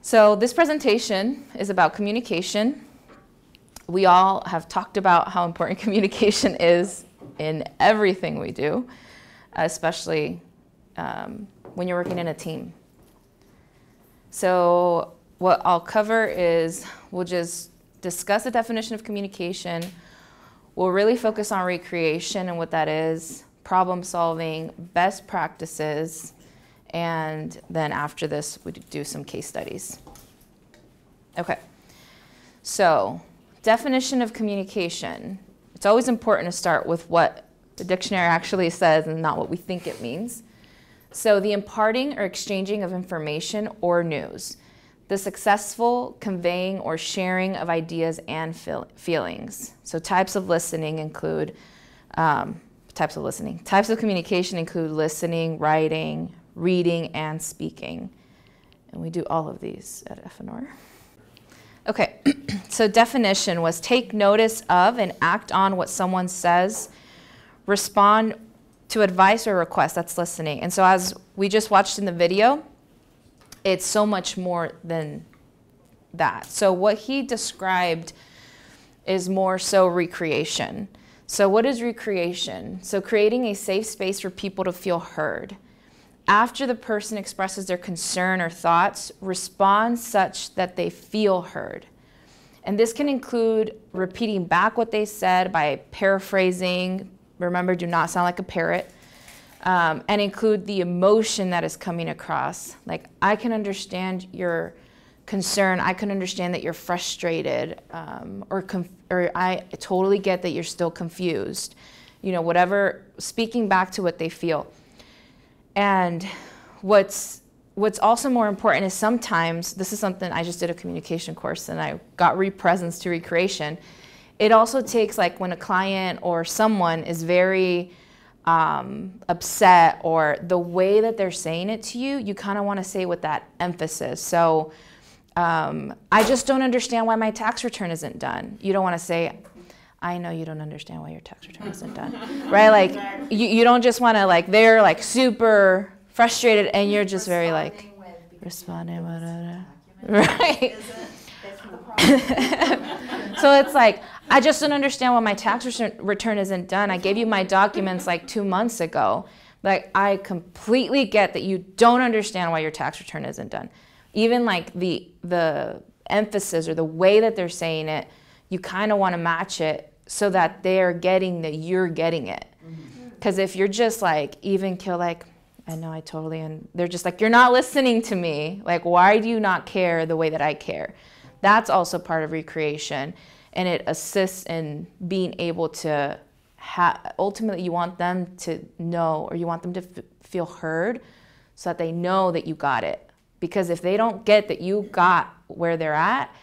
So this presentation is about communication. We all have talked about how important communication is in everything we do, especially when you're working in a team. So what I'll cover is we'll just discuss the definition of communication. We'll really focus on recreation and what that is, problem solving, best practices, and then after this we do some case studies. Okay, so definition of communication. It's always important to start with what the dictionary actually says and not what we think it means. So the imparting or exchanging of information or news. The successful conveying or sharing of ideas and feelings. So types of listening include, types of communication include listening, writing, reading, and speaking. And we do all of these at FNR. Okay, so definition was take notice of and act on what someone says, respond to advice or request, that's listening. And so as we just watched in the video, it's so much more than that. So what he described is more so recreation. So what is recreation? So creating a safe space for people to feel heard. After the person expresses their concern or thoughts, respond such that they feel heard. And this can include repeating back what they said by paraphrasing. Remember, do not sound like a parrot. And include the emotion that is coming across. Like, I can understand your concern. I can understand that you're frustrated, or I totally get that you're still confused. You know, whatever, speaking back to what they feel. And what's also more important is sometimes, this is something, I just did a communication course and I got represents to recreation. It also takes, like, when a client or someone is very upset, or the way that they're saying it to you, you kind of want to say with that emphasis. So I just don't understand why my tax return isn't done. You don't want to say, I know you don't understand why your tax return isn't done, right? Like, you don't just want to, like, they're like super frustrated and you're just very like, responding, right? So it's like, I just don't understand why my tax return isn't done. I gave you my documents like 2 months ago. Like, I completely get that you don't understand why your tax return isn't done. Even like the emphasis or the way that they're saying it, you kind of want to match it so that they're getting that you're getting it. Because if you're just like even kill, like, I know I totally, and they're just like, you're not listening to me. Like, why do you not care the way that I care? That's also part of recreation. And it assists in being able to ultimately you want them to know, or you want them to feel heard so that they know that you got it. Because if they don't get that you got where they're at,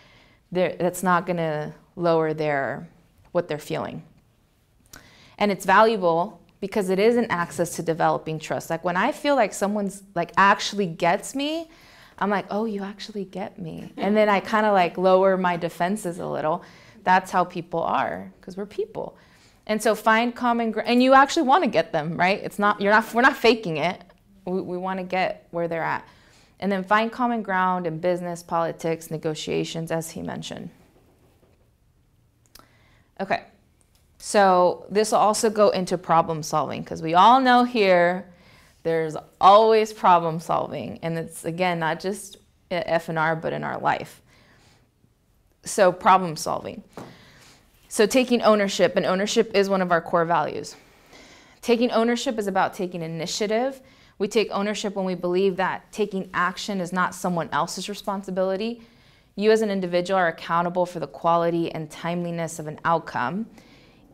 that's not going to lower what they're feeling. And it's valuable because it is an access to developing trust. Like, when I feel like someone's like actually gets me, I'm like, oh, you actually get me. And then I kind of like lower my defenses a little. That's how people are, because we're people. And so find common ground, and you actually want to get them, right? We're not faking it. We want to get where they're at. And then find common ground in business, politics, negotiations, as he mentioned. Okay, so this will also go into problem solving, because we all know here there's always problem solving. And it's, again, not just at FNR, but in our life. So problem solving. So taking ownership, and ownership is one of our core values. Taking ownership is about taking initiative. We take ownership when we believe that taking action is not someone else's responsibility. You as an individual are accountable for the quality and timeliness of an outcome,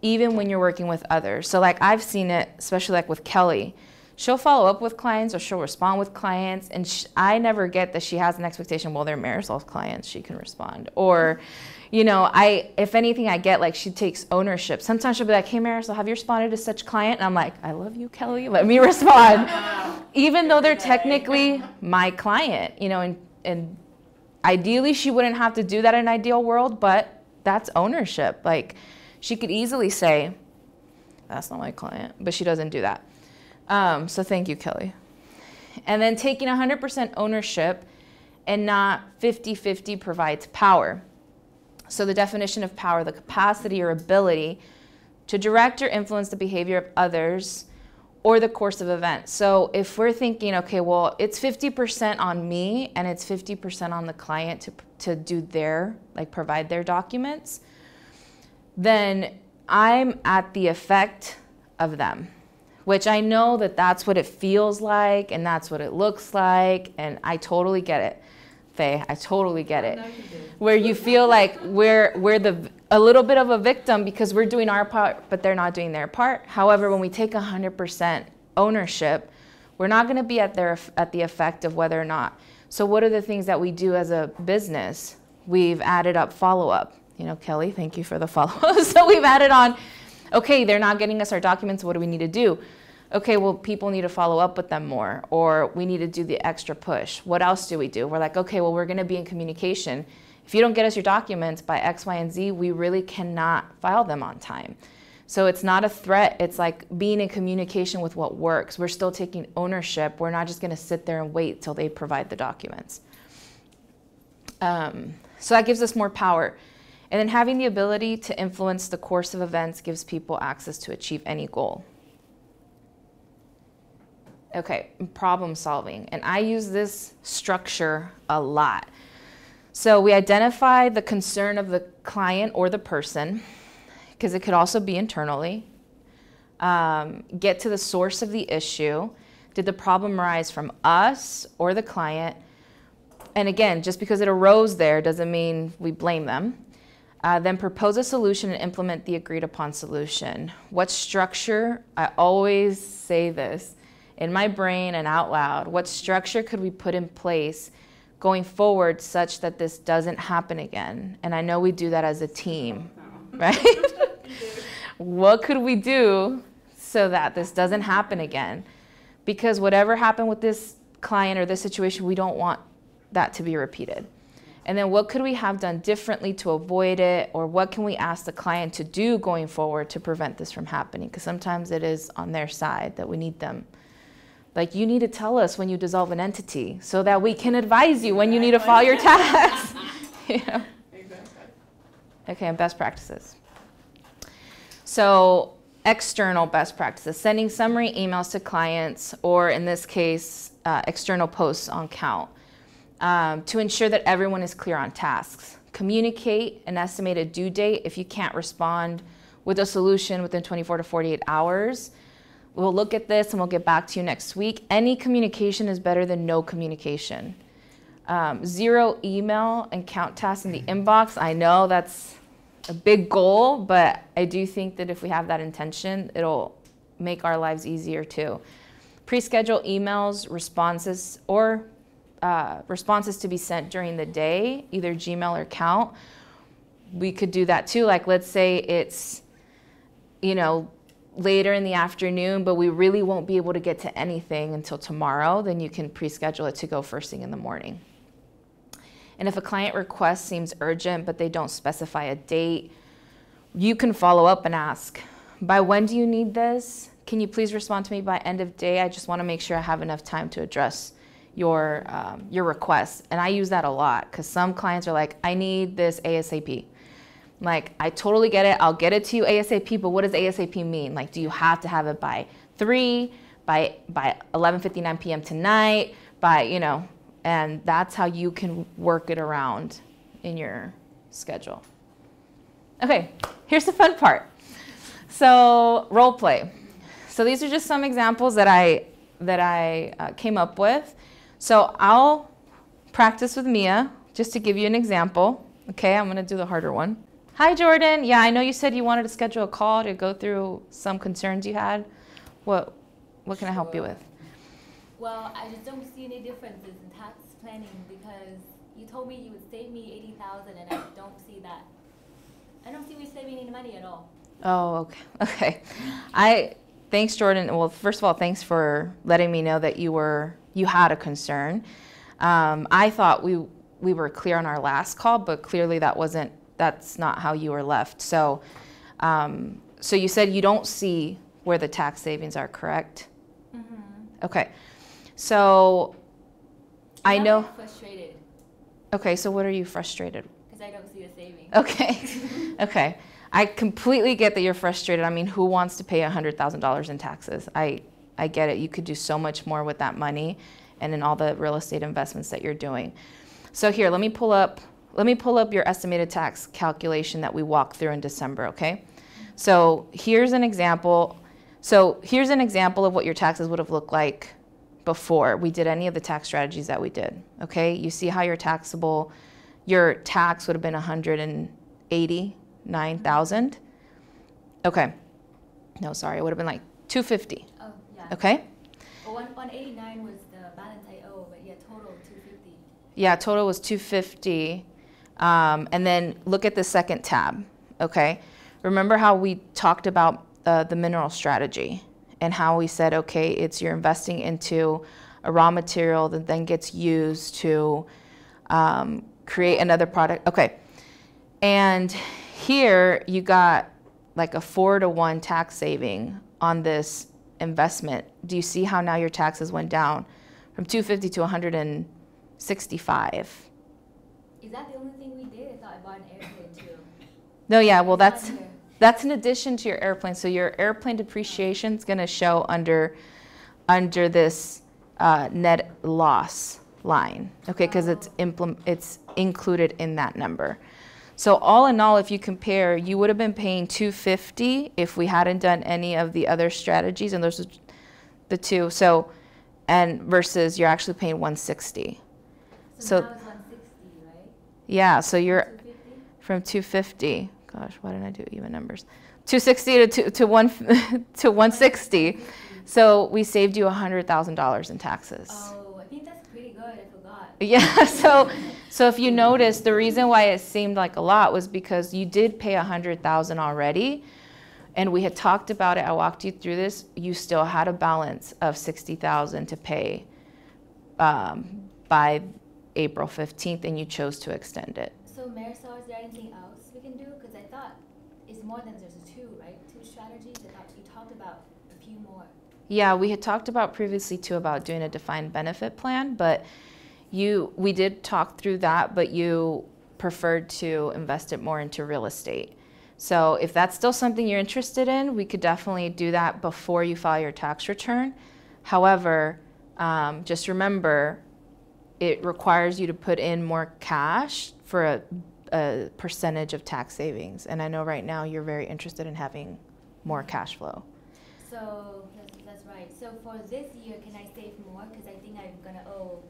even when you're working with others. So like, I've seen it, especially like with Kelly. She'll follow up with clients, or she'll respond with clients, and I never get that she has an expectation, well, they're Marisol's clients, she can respond. Or, you know, if anything, I get like she takes ownership. Sometimes she'll be like, hey, Marisol, have you responded to such client? And I'm like, I love you, Kelly, let me respond. Even though they're technically my client, you know, and ideally she wouldn't have to do that in an ideal world, but that's ownership. Like, she could easily say, that's not my client, but she doesn't do that. So thank you, Kelly. And then taking 100% ownership and not 50-50 provides power. So the definition of power, the capacity or ability to direct or influence the behavior of others or the course of events. So if we're thinking, okay, well, it's 50% on me and it's 50% on the client to do their, like provide their documents, then I'm at the effect of them, which I know that that's what it feels like and that's what it looks like. And I totally get it. Faye, I totally get it. Where you feel like we're a little bit of a victim because we're doing our part, but they're not doing their part. However, when we take 100% ownership, we're not going to be at the effect of whether or not. So what are the things that we do as a business? We've added up follow-up. You know, Kelly, thank you for the follow-up. So we've added on, okay, they're not getting us our documents. What do we need to do? Okay, well, people need to follow up with them more, or we need to do the extra push. What else do we do? We're like, okay, well, we're going to be in communication. If you don't get us your documents by X, Y, and Z, we really cannot file them on time. So it's not a threat. It's like being in communication with what works. We're still taking ownership. We're not just going to sit there and wait till they provide the documents. So that gives us more power. And then having the ability to influence the course of events gives people access to achieve any goal. Okay, problem solving. And I use this structure a lot. So we identify the concern of the client or the person, because it could also be internally. Get to the source of the issue. Did the problem arise from us or the client? And again, just because it arose there doesn't mean we blame them. Then propose a solution and implement the agreed upon solution. What structure, I always say this, in my brain and out loud, what structure could we put in place going forward such that this doesn't happen again? And I know we do that as a team, right? What could we do so that this doesn't happen again? Because whatever happened with this client or this situation, we don't want that to be repeated. And then what could we have done differently to avoid it? Or what can we ask the client to do going forward to prevent this from happening? Because sometimes it is on their side that we need them. Like, you need to tell us when you dissolve an entity so that we can advise you when you need to file your tax. You know? Exactly. Okay, and best practices. So external best practices, sending summary emails to clients, or in this case, external posts on Count, to ensure that everyone is clear on tasks. Communicate an estimated due date if you can't respond with a solution within 24 to 48 hours. We'll look at this and we'll get back to you next week. Any communication is better than no communication. 0 email and count tasks in the inbox. I know that's a big goal, but I do think that if we have that intention, it'll make our lives easier too. Pre-schedule emails, responses, or responses to be sent during the day, either Gmail or Count. We could do that too. Like, let's say it's, you know, later in the afternoon, but we really won't be able to get to anything until tomorrow, then you can pre-schedule it to go first thing in the morning. And if a client request seems urgent, but they don't specify a date, you can follow up and ask, by when do you need this? Can you please respond to me by end of day? I just want to make sure I have enough time to address your request. And I use that a lot because some clients are like, I need this ASAP. Like, I totally get it. I'll get it to you ASAP, but what does ASAP mean? Like, do you have to have it by 3, by 11:59 p.m. tonight, by, you know, and that's how you can work it around in your schedule. Okay, here's the fun part. So, role play. So these are just some examples that I came up with. So I'll practice with Mia just to give you an example. Okay, I'm gonna do the harder one. Hi, Jordan. Yeah, I know you said you wanted to schedule a call to go through some concerns you had. What can I help you with? Well, I just don't see any differences in tax planning because you told me you would save me $80,000 and I don't see that. I don't see me saving any money at all. Oh, okay. Thanks, Jordan. Well, first of all, thanks for letting me know that you had a concern. I thought we were clear on our last call, but clearly that's not how you were left. So, so you said you don't see where the tax savings are, correct? Mm-hmm. Okay. So I know. I'm frustrated Okay, so what are you frustrated? Because I don't see the savings. Okay, okay. I completely get that you're frustrated. I mean, who wants to pay $100,000 in taxes? I get it. You could do so much more with that money and in all the real estate investments that you're doing. So here, let me pull up your estimated tax calculation that we walked through in December, okay? So here's an example. Of what your taxes would have looked like before we did any of the tax strategies that we did, okay? You see how your tax would have been $189,000? Okay. No, sorry, it would have been like $250. Oh, yeah. Okay? Well, 189 was the balance I owe, but yeah, total 250. Yeah, total was $250. And then look at the second tab, okay? Remember how we talked about the mineral strategy and how we said, okay, you're investing into a raw material that then gets used to create another product. Okay. And here you got like a 4-to-1 tax saving on this investment. Do you see how now your taxes went down from 250 to 165? Is that the only thing we did? I thought I bought an airplane too. No, yeah, well that's in addition to your airplane. So your airplane depreciation is going to show under this net loss line, okay? Because it's included in that number. So all in all, if you compare, you would have been paying $250 if we hadn't done any of the other strategies, and those are the two. So, and versus you're actually paying $160. So now it's 160, right? Yeah. So you're 250? from 250. Gosh, why didn't I do even numbers? 260 to 160. So we saved you $100,000 in taxes. Oh, I think that's pretty good. I forgot. Yeah. So if you notice, the reason why it seemed like a lot was because you did pay $100,000 already, and we had talked about it. I walked you through this. You still had a balance of $60,000 to pay by April 15th, and you chose to extend it. So Marisol, is there anything else we can do? Because I thought it's more than just two, right? Two strategies. I thought you talked about a few more. Yeah, we had talked about previously too about doing a defined benefit plan, but we did talk through that, but you preferred to invest it more into real estate. So if that's still something you're interested in, we could definitely do that before you file your tax return. However, just remember, it requires you to put in more cash for a percentage of tax savings. And I know right now you're very interested in having more cash flow. So that's right. So for this year, can I save more? Because I think I'm going to owe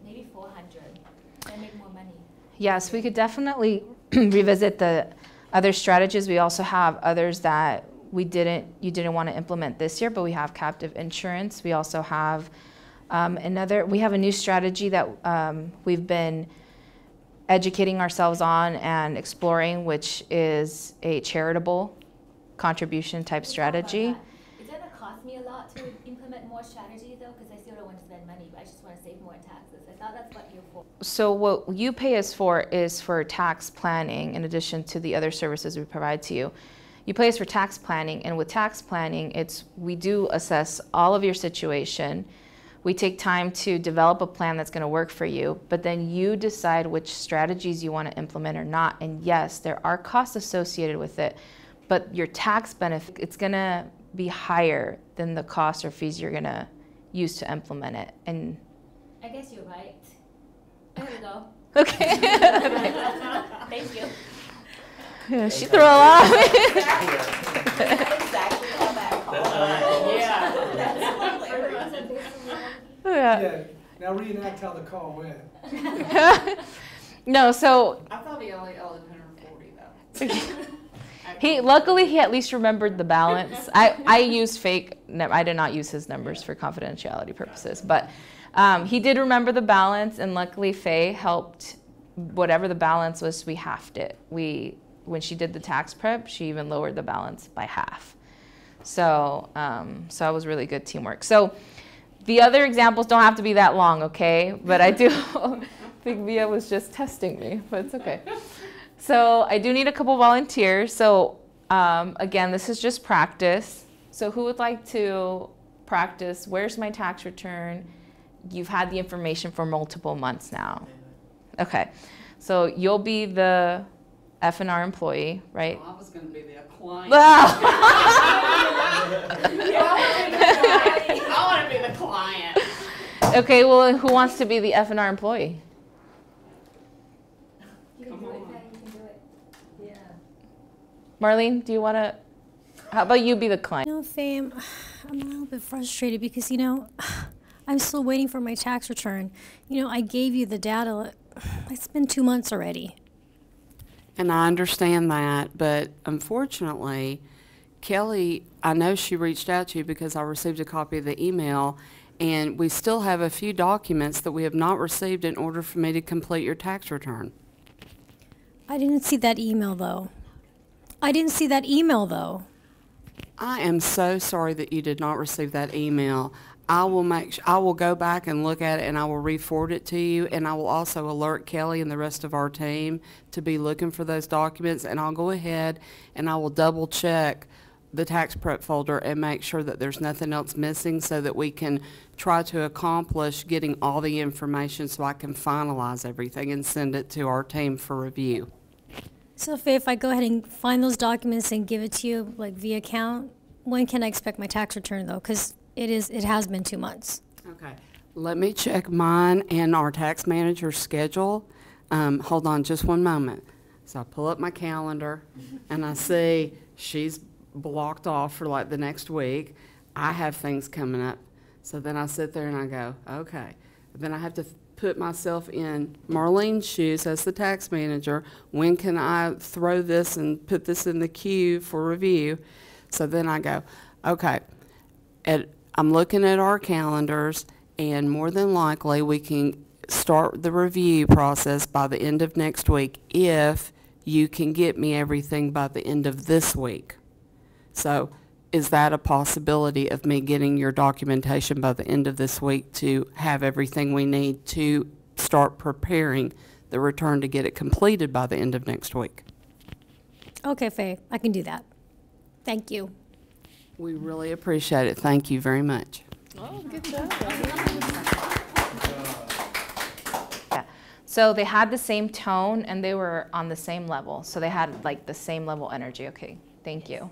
maybe $400 and make more money. Yes, we could definitely revisit the other strategies. We also have others that you didn't want to implement this year, but we have captive insurance. We also have we have a new strategy that we've been educating ourselves on and exploring, which is a charitable contribution type strategy. Is that going to cost me a lot to implement more strategies though? Because I still don't want to spend money, but I just want to save more in taxes. I thought that's what you're for. So what you pay us for is for tax planning, in addition to the other services we provide to you. You pay us for tax planning, and with tax planning, we do assess all of your situation. We take time to develop a plan that's going to work for you, but then you decide which strategies you want to implement or not. And yes, there are costs associated with it, but your tax benefit, it's going to be higher than the costs or fees you're going to use to implement it. And I guess you're right. There we go. Okay. Thank you. Yeah, she threw a lot. Exactly how that call. Yeah. Now reenact how the call went. No, so I thought he only owed 140 though. luckily he at least remembered the balance. I used I did not use his numbers for confidentiality purposes, but he did remember the balance, and luckily Faye helped. Whatever the balance was, we halved it. When she did the tax prep, she even lowered the balance by half. So it was really good teamwork. So the other examples don't have to be that long, okay? But I do think Via was just testing me, but it's okay. So I do need a couple volunteers. So again, this is just practice. So who would like to practice? Where's my tax return? You've had the information for multiple months now. Okay. So you'll be the F&R employee, right? Well, I was going to be the client. Wow. I want to be the client. Okay, well, who wants to be the F&R employee? You can Come do it, on. Faye, you can do it. Yeah. Marlene, do you want to, how about you be the client? You know, Faye, I'm a little bit frustrated because, you know, I'm still waiting for my tax return. You know, I gave you the data. It's been 2 months already. And I understand that, but unfortunately, Kelly, I know she reached out to you because I received a copy of the email, and we still have a few documents that we have not received in order for me to complete your tax return. I didn't see that email, though. I didn't see that email, though. I am so sorry that you did not receive that email. I will go back and look at it, and I will re-forward it to you, and I will also alert Kelly and the rest of our team to be looking for those documents, and I'll go ahead and I will double check the tax prep folder and make sure that there's nothing else missing so that we can try to accomplish getting all the information so I can finalize everything and send it to our team for review. So, Faye, if I go ahead and find those documents and give it to you, like, via account, when can I expect my tax return, though? Because it has been 2 months. Okay. Let me check mine and our tax manager's schedule. Hold on just one moment. So I pull up my calendar and I see she's blocked off for like the next week. I have things coming up. So then I sit there and I go, okay. Then I have to put myself in Marlene's shoes as the tax manager. When can I throw this and put this in the queue for review? So then I go, okay. I'm looking at our calendars, and more than likely we can start the review process by the end of next week if you can get me everything by the end of this week. So is that a possibility of me getting your documentation by the end of this week to have everything we need to start preparing the return to get it completed by the end of next week? Okay, Faye, I can do that. Thank you. We really appreciate it. Thank you very much. Oh, good job. Yeah. So they had the same tone and they were on the same level. So they had like the same level energy. Okay, thank you.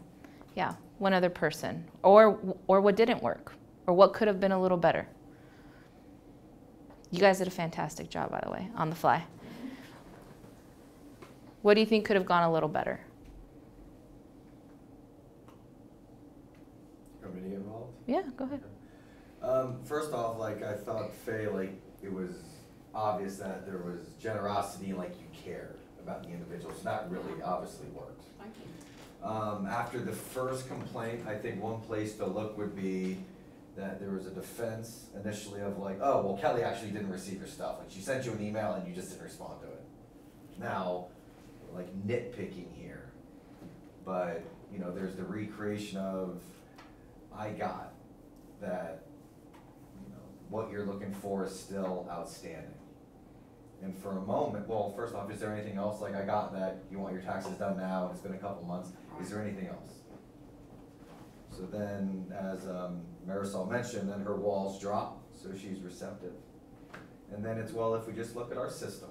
Yeah, one other person. Or what didn't work, or what could have been a little better. You guys did a fantastic job, by the way, on the fly. What do you think could have gone a little better? Everybody involved? Yeah, go ahead. First off, like, I thought, Faye, like, it was obvious that there was generosity and, like, you cared about the individual, so that really obviously worked. Thank you. After the first complaint, I think one place to look would be that there was a defense initially of like, oh, well, Kelly actually didn't receive your stuff. Like, she sent you an email and you just didn't respond to it. Now, like, nitpicking here, but, you know, there's the recreation of, I got that, you know, what you're looking for is still outstanding. And for a moment, well, first off, is there anything else? Like, I got that you want your taxes done now, and it's been a couple months. Is there anything else? So then, as Marisol mentioned, then her walls drop, so she's receptive. And then it's, well, if we just look at our system,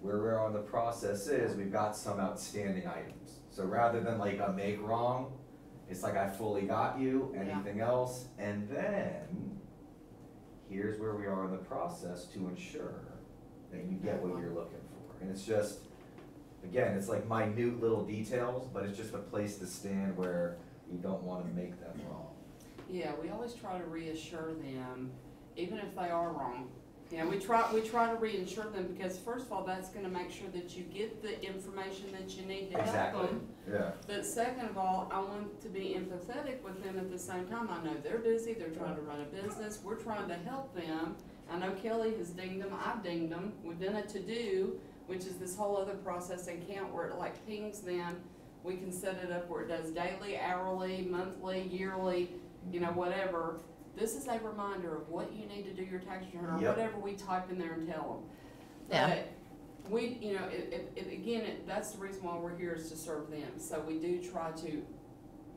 where we're on the process is, we've got some outstanding items. So rather than like a make wrong, it's like I fully got you, anything else? And then, here's where we are in the process to ensure that you get what you're looking for. And it's just, again, it's like minute little details, but it's just a place to stand where you don't want to make them wrong. Yeah, we always try to reassure them, even if they are wrong. Yeah, we try to reassure them because first of all, that's going to make sure that you get the information that you need to help them. Yeah. But second of all, I want to be empathetic with them at the same time. I know they're busy, they're trying to run a business, we're trying to help them. I know Kelly has dinged them, I've dinged them. We've done a to-do, which is this whole other process and count where it like pings them. We can set it up where it does daily, hourly, monthly, yearly, you know, whatever. This is a reminder of what you need to do your tax return or whatever we type in there and tell them. Yeah. But we, you know, that's the reason why we're here is to serve them. So we do try to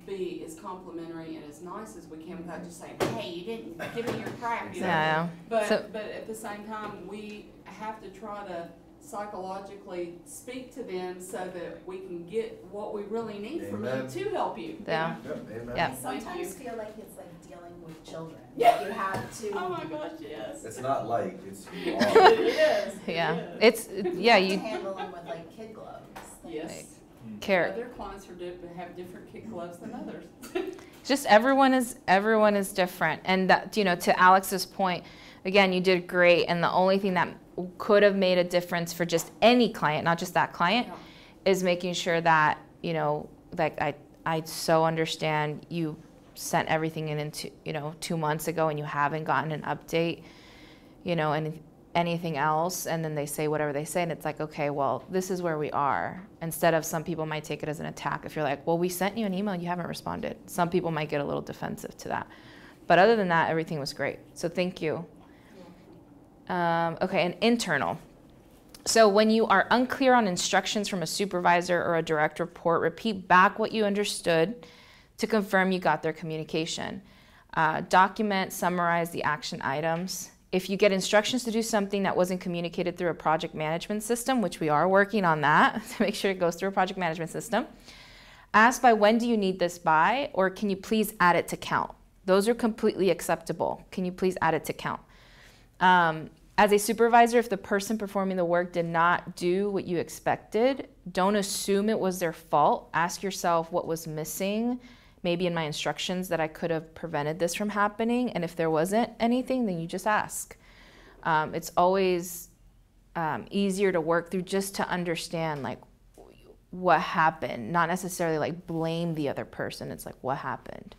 be as complimentary and as nice as we can without just saying, hey, you didn't give me your crap, you know. Yeah. But So- at the same time, we have to try to psychologically speak to them so that we can get what we really need from you Amen. to help you. Yeah. Yep, amen. Yeah. I sometimes you. feel like it's like dealing with children. Yeah. You have to. Oh my gosh, yes. It's not like, it's who you are. It is. Yeah. It is. It's, yeah, to you handle them with like kid gloves. Like, Yes. care. Other clients have different kid gloves than others. Just everyone is different. And that, you know, to Alex's point, again, you did great. And the only thing that could have made a difference for just any client, not just that client, is making sure that, you know, like I so understand you sent everything in into, you know, 2 months ago and you haven't gotten an update, you know, and anything else, and then they say whatever they say, and it's like, okay, well, this is where we are. Instead of, some people might take it as an attack if you're like, well, we sent you an email and you haven't responded. Some people might get a little defensive to that. But other than that, everything was great. So thank you. Okay, and internal. So when you are unclear on instructions from a supervisor or a direct report, repeat back what you understood to confirm you got their communication. Document, summarize the action items. If you get instructions to do something that wasn't communicated through a project management system, which we are working on that to make sure it goes through a project management system, ask by when do you need this by, or can you please add it to count? Those are completely acceptable. Can you please add it to count? As a supervisor, if the person performing the work did not do what you expected, don't assume it was their fault. Ask yourself what was missing, maybe in my instructions, that I could have prevented this from happening. And if there wasn't anything, then you just ask. It's always easier to work through just to understand like what happened, not necessarily like blame the other person. It's like what happened.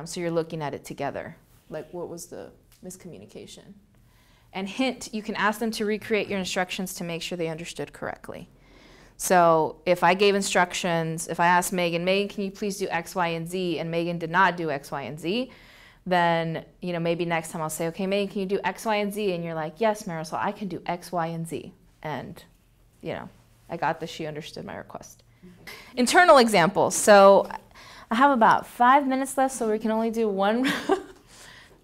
So you're looking at it together. Like what was the miscommunication? And hint, you can ask them to recreate your instructions to make sure they understood correctly. So if I gave instructions, if I asked Megan, can you please do X, Y, and Z, and Megan did not do X, Y, and Z, then, you know, maybe next time I'll say, okay, Megan, can you do X, Y, and Z? And you're like, yes, Marisol, I can do X, Y, and Z. And, you know, I got this, she understood my request. Internal examples. So I have about 5 minutes left, so we can only do one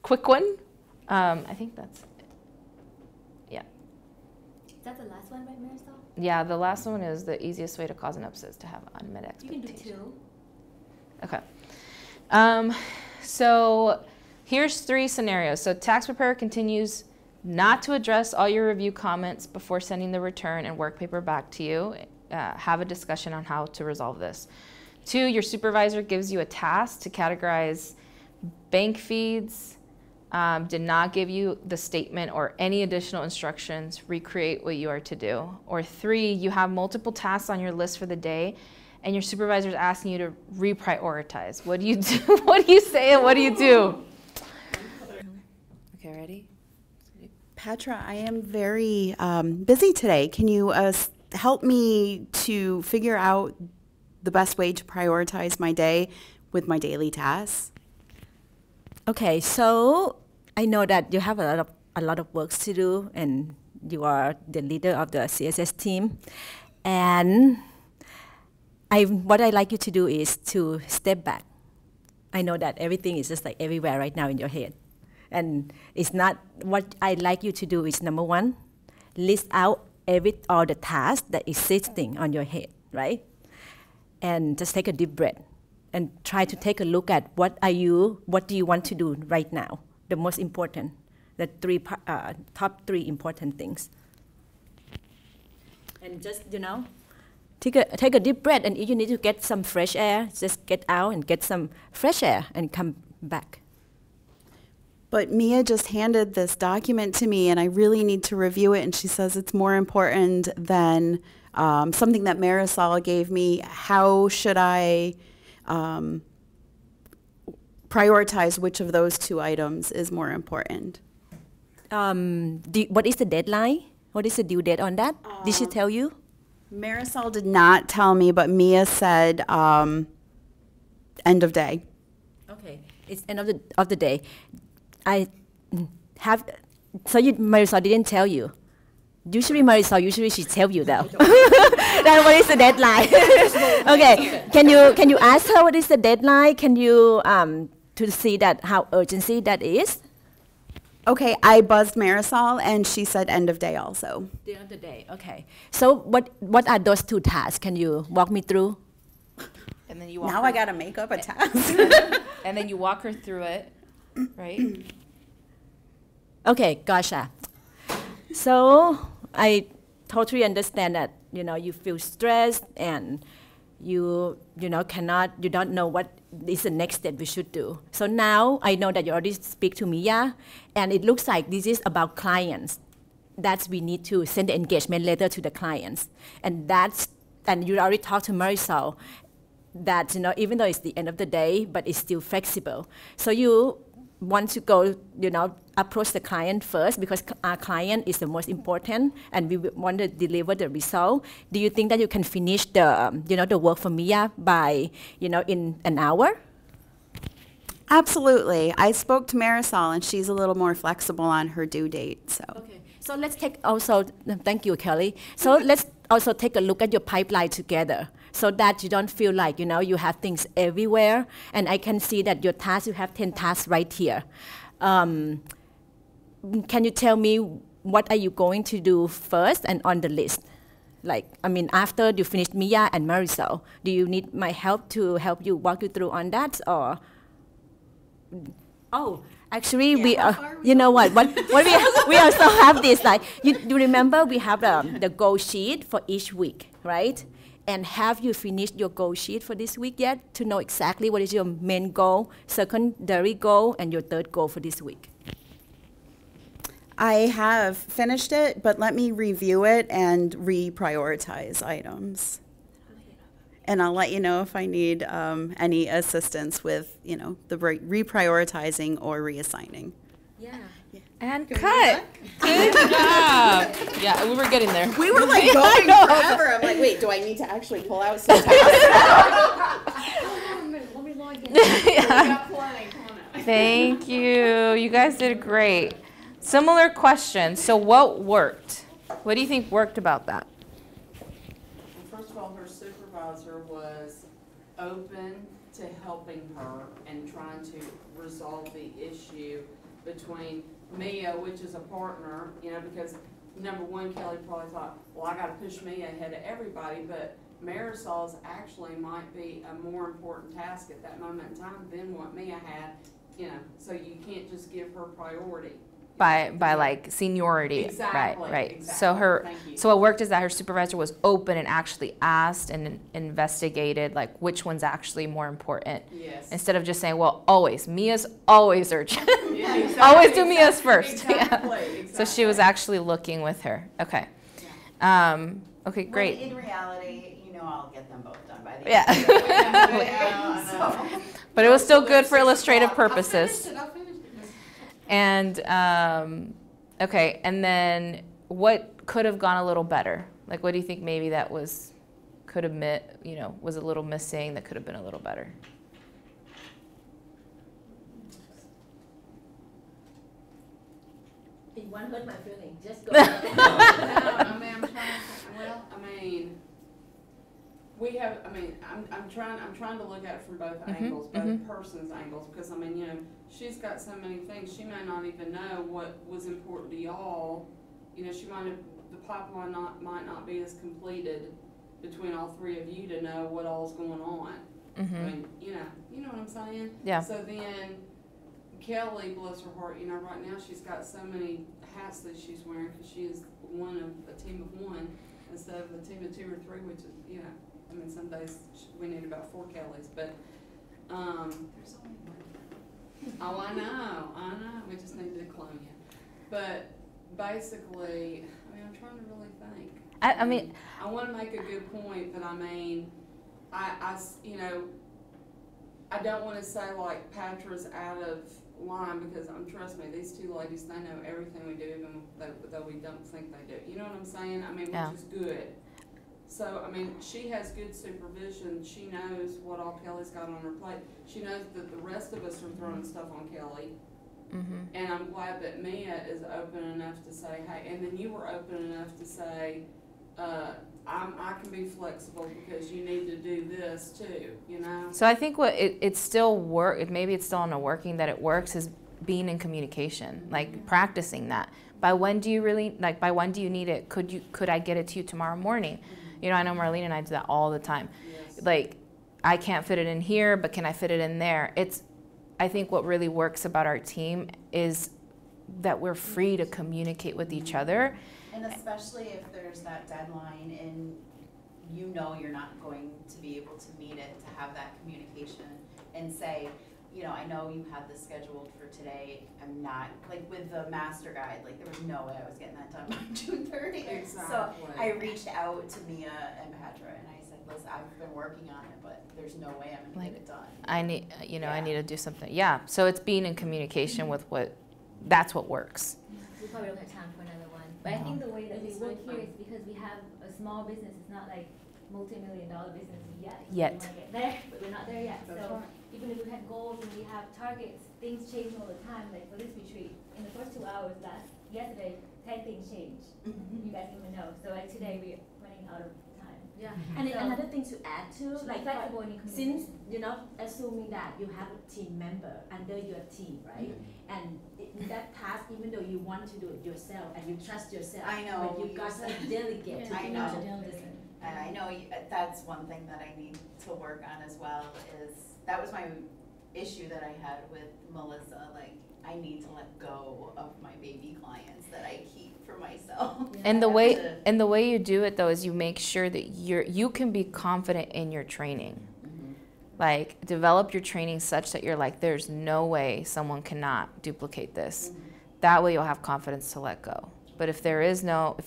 quick one. I think that's it. Yeah. Is that the last one, right, Marisol? Yeah, the last one is the easiest way to cause an upset is to have unmet You can expectations. do 2. Okay. So here's 3 scenarios. So tax preparer continues not to address all your review comments before sending the return and work paper back to you. Have a discussion on how to resolve this. 2, your supervisor gives you a task to categorize bank feeds, did not give you the statement or any additional instructions, recreate what you are to do. Or 3, you have multiple tasks on your list for the day and your supervisor is asking you to reprioritize. What do you do? What do you say and what do you do? Okay, ready? Petra, I am very busy today. Can you help me to figure out the best way to prioritize my day with my daily tasks? Okay, so I know that you have a lot of work to do, and you are the leader of the CSS team. And what I like you to do is to step back. I know that everything is just like everywhere right now in your head. And it's not, what I like you to do is, number 1, list out all the tasks that is sitting on your head, right? And just take a deep breath and try to take a look at what do you want to do right now, the most important, the top 3 important things. And just, you know, take a deep breath, and if you need to get some fresh air, just get out and get some fresh air and come back. But Mia just handed this document to me, and I really need to review it, and she says it's more important than something that Marisol gave me. How should I prioritize which of those 2 items is more important? What is the deadline? What is the due date on that? Did she tell you? Marisol did not tell me, but Mia said end of day. Okay, it's end of the day. Marisol didn't tell you. Usually she tell you though. Then what is the deadline? Okay, can you ask her what is the deadline? Can you to see that how urgency that is? Okay, I buzzed Marisol, and she said end of day also. The end of the day, okay. So what are those 2 tasks? Can you walk me through? And then you walk Now her, I gotta make up a task. and then you walk her through it, right? Okay, gotcha. So I totally understand that, you feel stressed and you don't know what is the next step we should do. So now I know that you already speak to Mia, and it looks like this is about clients. That we need to send the engagement letter to the clients. And you already talked to Marisol that, even though it's the end of the day, but it's still flexible. So you want to go, approach the client first because our client is the most important and we want to deliver the result. Do you think that you can finish the work for Mia by, in an hour? Absolutely. I spoke to Marisol, and she's a little more flexible on her due date. So. Okay. So let's take also, thank you, Kelly. So let's also take a look at your pipeline together so that you don't feel like, you have things everywhere. And I can see that your tasks, you have 10 tasks right here. Can you tell me what are you going to do first and on the list? After you finish Mia and Marisol, do you need my help to help you walk you through on that, or? Oh, actually, we you know what we also have this, you remember we have the goal sheet for each week, right? And have you finished your goal sheet for this week yet to know exactly what is your main goal, secondary goal, and your third goal for this week? I have finished it, but let me review it and reprioritize items. And I'll let you know if I need any assistance with, the reprioritizing or reassigning. Yeah. And cut. Good job. Yeah, we were getting there. We were going forever. I'm like, wait, do I need to actually pull out some tasks? Let me log in. Yeah. Thank you. You guys did great. Similar question. So what worked? What do you think worked about that? First of all, her supervisor was open to helping her and trying to resolve the issue between Mia, which is a partner, because number one, Kelly probably thought, well, I got to push Mia ahead of everybody, but Marisol's actually might be a more important task at that moment in time than what Mia had, so you can't just give her priority. By like seniority. Exactly. Right. Exactly. So what worked is that her supervisor was open and actually asked and investigated like which one's actually more important. Yes. Instead of just saying, well, Mia's always urgent. Yeah, exactly, always do Mia's first. Exactly. So she was actually looking with her. Okay. Okay, great. Well, in reality, I'll get them both done by the Yeah. end of the day. But it was still good for illustrative purposes. I'll finish it. And okay, and then what could have gone a little better? Like, what do you think maybe that was a little missing that could have been a little better? It won't hurt my feeling. Just go. I'm trying to look at it from both angles, both persons' angles, because she's got so many things. She may not even know what was important to y'all. She might have, the pipeline might not be as completed between all three of you to know what all's going on. You know what I'm saying? Yeah. So then Kelly, bless her heart, right now she's got so many hats that she's wearing because she is one of a team of one instead of a team of 2 or 3, which is, some days we need about 4 Kellys, but, There's only one. oh, I know, we just need to clone you. But basically, I'm trying to really think. I I want to make a good point, but I don't want to say like Patra's out of line because trust me, these 2 ladies, they know everything we do, even though we don't think they do. You know what I'm saying? Yeah. Which is good. So, she has good supervision. She knows what all Kelly's got on her plate. She knows that the rest of us are throwing stuff on Kelly. And I'm glad that Mia is open enough to say, hey, and then you were open enough to say, I can be flexible because you need to do this too, So I think what it's still maybe it's still in a working that it works is being in communication, like practicing that. By when do you really, like, by when do you need it? Could I get it to you tomorrow morning? You know, I know Marlene and I do that all the time. Like, I can't fit it in here, but can I fit it in there? I think what really works about our team is that we're free to communicate with each other. And especially if there's that deadline and you know you're not going to be able to meet it, to have that communication and say, you know, I know you had this scheduled for today. I'm not, like with the master guide, like there was no way I was getting that done by June 30th. Exactly. So I reached out to Mia and Petra and I said, listen, I've been working on it, but there's no way I'm gonna get it done. I need, you know, I need to do something. Yeah, so it's being in communication with that's what works. We probably don't have time for another one. But I think the way that we work here is because we have a small business. It's not like multi-million-dollar business yet. We want to get there, but we're not there yet. So even if we have goals and we have targets, things change all the time. Like for this retreat, in the first 2 hours yesterday, 10 things changed. You guys didn't even know. So like today we're running out of time. Yeah, and then another thing to add to, like flexible in your since you're not assuming that you have a team member under your team, right? And in that task, even though you want to do it yourself and you trust yourself, I know, but you got to delegate. I to know. to And I know that's one thing that I need to work on as well is, that was my issue that I had with Melissa, like I need to let go of my baby clients that I keep for myself. And the way you do it though is you make sure that you can be confident in your training. Like develop your training such that you're like, there's no way someone cannot duplicate this. That way you'll have confidence to let go. But if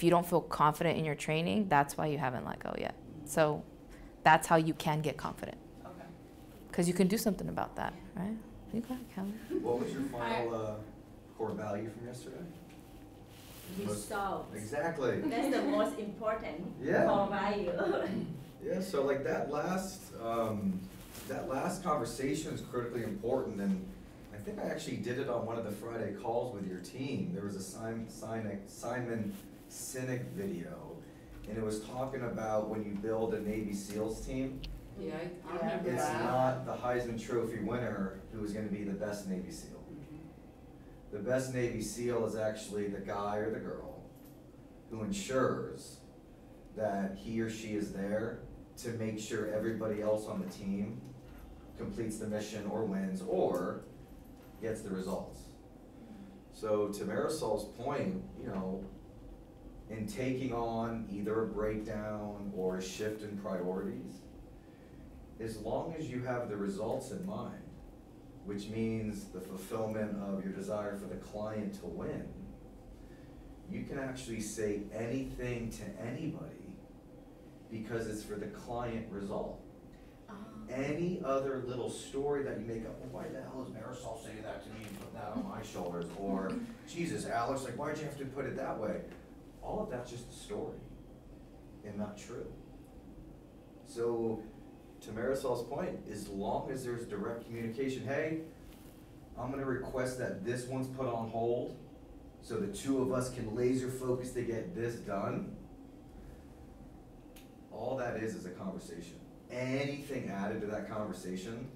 you don't feel confident in your training, that's why you haven't let go yet. So that's how you can get confident. Okay. Because you can do something about that, right? You got it, Kelly. What was your final core value from yesterday? Results. Exactly. That's the most important Yeah. core value. Yeah, so like that last conversation is critically important, and I think I actually did it on one of the Friday calls with your team. There was a Simon Sinek video, and it was talking about when you build a Navy SEALs team, Yeah, I remember it's that. not the Heisman Trophy winner who is gonna be the best Navy SEAL. The best Navy SEAL is actually the guy or the girl who ensures that he or she is there to make sure everybody else on the team completes the mission or wins or gets the results. So to Marisol's point, you know, in taking on either a breakdown or a shift in priorities, as long as you have the results in mind, which means the fulfillment of your desire for the client to win, you can actually say anything to anybody because it's for the client result. Any other little story that you make up, well, why the hell is Marisol saying that to me and put that on my shoulders? Or, Jesus, Alex, like, why'd you have to put it that way? All of that's just a story and not true. So, to Marisol's point, as long as there's direct communication, hey, I'm gonna request that this one's put on hold so the two of us can laser focus to get this done. All that is a conversation. Anything added to that conversation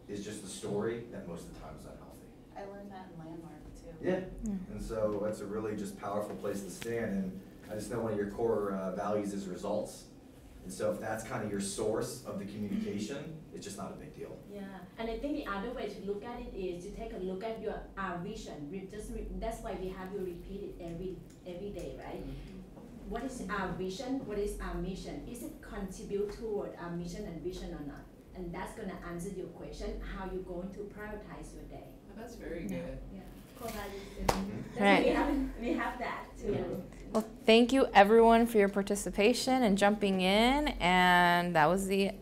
is just a story that most of the time is unhealthy. I learned that in Landmark too. Yeah, and so that's a really just powerful place to stand, and I just know one of your core values is results. And so if that's kind of your source of the communication, it's just not a big deal. Yeah, and I think the other way to look at it is to take a look at our vision. That's why we have you repeat it every day, right? What is our vision? What is our mission? Is it contribute toward our mission and vision or not? And that's going to answer your question, how you're going to prioritize your day. That's very good. Yeah, core values. Right. We have that too. Yeah. Well, thank you everyone for your participation and jumping in, and that was the end.